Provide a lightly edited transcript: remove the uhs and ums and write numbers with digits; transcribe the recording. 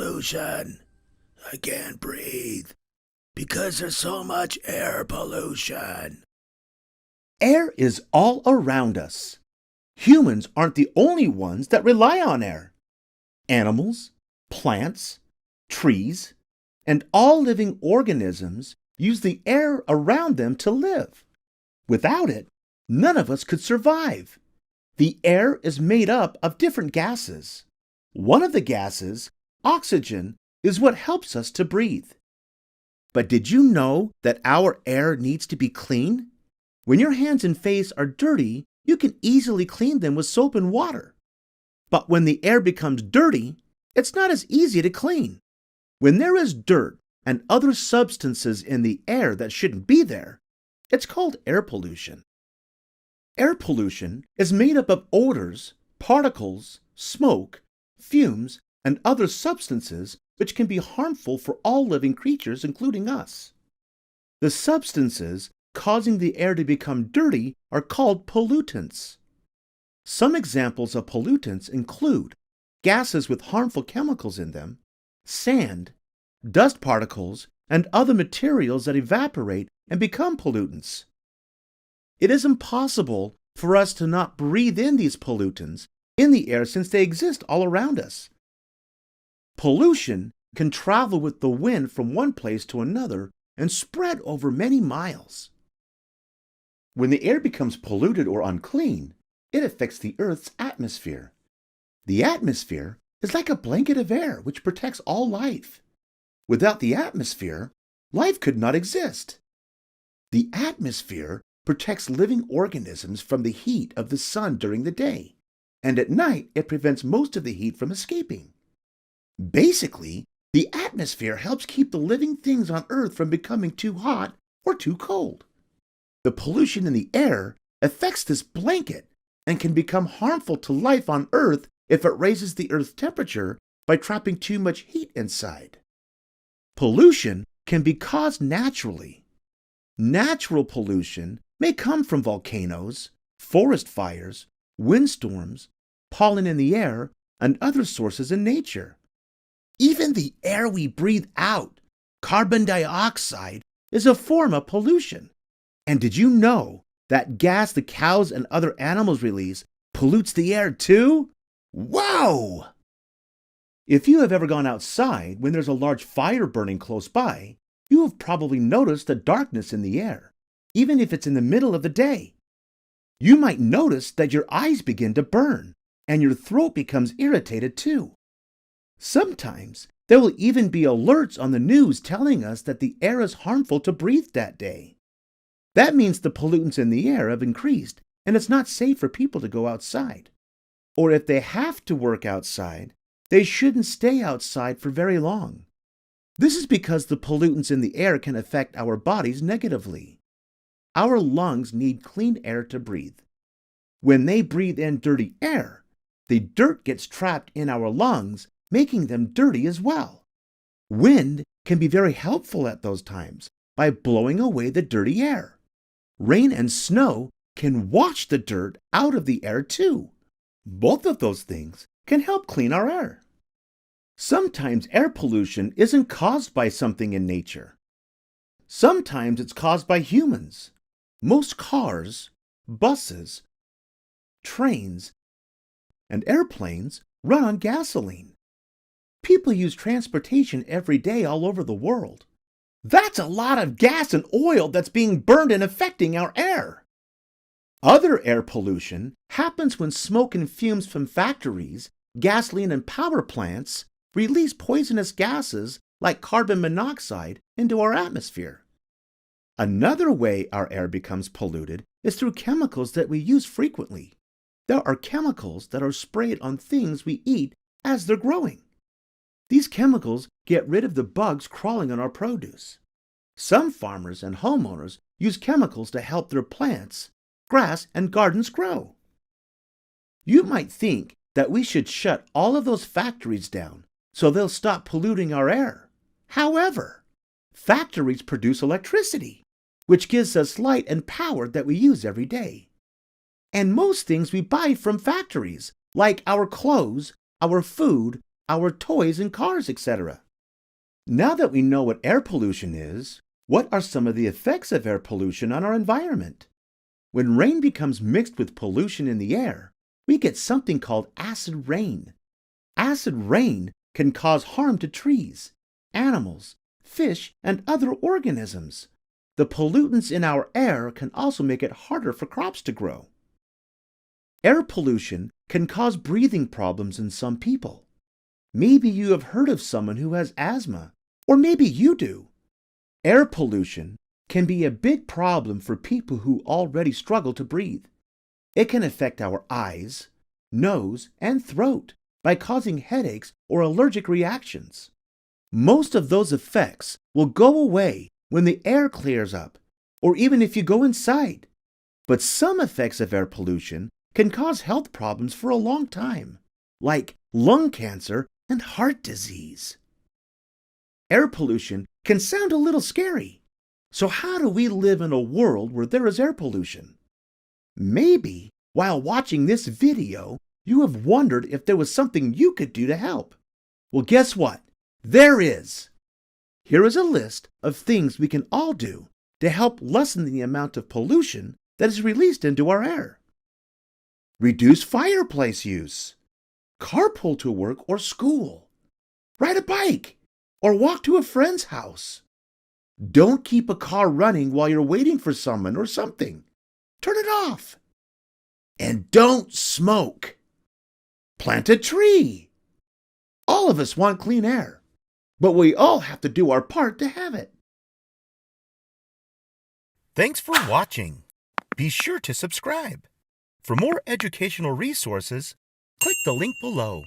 pollution. I can't breathe because there's so much air pollution. Air is all around us. Humans aren't the only ones that rely on air. Animals, plants, trees, and all living organisms use the air around them to live. Without it, none of us could survive. The air is made up of different gases. One of the gases, oxygen, is what helps us to breathe. But did you know that our air needs to be clean? When your hands and face are dirty, you can easily clean them with soap and water. But when the air becomes dirty, it's not as easy to clean. When there is dirt and other substances in the air that shouldn't be there, it's called air pollution. Air pollution is made up of odors, particles, smoke, fumes, and other substances which can be harmful for all living creatures, including us. The substances causing the air to become dirty are called pollutants. Some examples of pollutants include gases with harmful chemicals in them, sand, dust particles, and other materials that evaporate and become pollutants. It is impossible for us to not breathe in these pollutants in the air since they exist all around us. Pollution can travel with the wind from one place to another and spread over many miles. When the air becomes polluted or unclean, it affects the Earth's atmosphere. The atmosphere is like a blanket of air which protects all life. Without the atmosphere, life could not exist. The atmosphere protects living organisms from the heat of the sun during the day, and at night it prevents most of the heat from escaping. Basically, the atmosphere helps keep the living things on Earth from becoming too hot or too cold. The pollution in the air affects this blanket and can become harmful to life on Earth if it raises the Earth's temperature by trapping too much heat inside. Pollution can be caused naturally. Natural pollution may come from volcanoes, forest fires, windstorms, pollen in the air, and other sources in nature. Even the air we breathe out, carbon dioxide, is a form of pollution. And did you know that gas the cows and other animals release pollutes the air too? Wow! If you have ever gone outside when there's a large fire burning close by, you have probably noticed the darkness in the air, even if it's in the middle of the day. You might notice that your eyes begin to burn and your throat becomes irritated too. Sometimes there will even be alerts on the news telling us that the air is harmful to breathe that day. That means the pollutants in the air have increased and it's not safe for people to go outside. Or if they have to work outside, they shouldn't stay outside for very long. This is because the pollutants in the air can affect our bodies negatively. Our lungs need clean air to breathe. When they breathe in dirty air, the dirt gets trapped in our lungs, making them dirty as well. Wind can be very helpful at those times by blowing away the dirty air. Rain and snow can wash the dirt out of the air too. Both of those things can help clean our air. Sometimes air pollution isn't caused by something in nature. Sometimes it's caused by humans. Most cars, buses, trains, and airplanes run on gasoline. People use transportation every day all over the world. That's a lot of gas and oil that's being burned and affecting our air. Other air pollution happens when smoke and fumes from factories, gasoline and power plants release poisonous gases like carbon monoxide into our atmosphere. Another way our air becomes polluted is through chemicals that we use frequently. There are chemicals that are sprayed on things we eat as they're growing. These chemicals get rid of the bugs crawling on our produce. Some farmers and homeowners use chemicals to help their plants, grass, and gardens grow. You might think that we should shut all of those factories down so they'll stop polluting our air. However, factories produce electricity, which gives us light and power that we use every day. And most things we buy from factories, like our clothes, our food, our toys and cars, etc. Now that we know what air pollution is, what are some of the effects of air pollution on our environment? When rain becomes mixed with pollution in the air, we get something called acid rain. Acid rain can cause harm to trees, animals, fish, and other organisms. The pollutants in our air can also make it harder for crops to grow. Air pollution can cause breathing problems in some people. Maybe you have heard of someone who has asthma, or maybe you do. Air pollution can be a big problem for people who already struggle to breathe. It can affect our eyes, nose, and throat by causing headaches or allergic reactions. Most of those effects will go away when the air clears up, or even if you go inside. But some effects of air pollution can cause health problems for a long time, like lung cancer and heart disease. Air pollution can sound a little scary. So how do we live in a world where there is air pollution? Maybe while watching this video, you have wondered if there was something you could do to help. Well, guess what? There is. Here is a list of things we can all do to help lessen the amount of pollution that is released into our air. Reduce fireplace use. Carpool to work or school. Ride a bike or walk to a friend's house. Don't keep a car running while you're waiting for someone or something. Turn it off. And don't smoke. Plant a tree. All of us want clean air, but we all have to do our part to have it. Thanks for watching. Be sure to subscribe. For more educational resources, click the link below.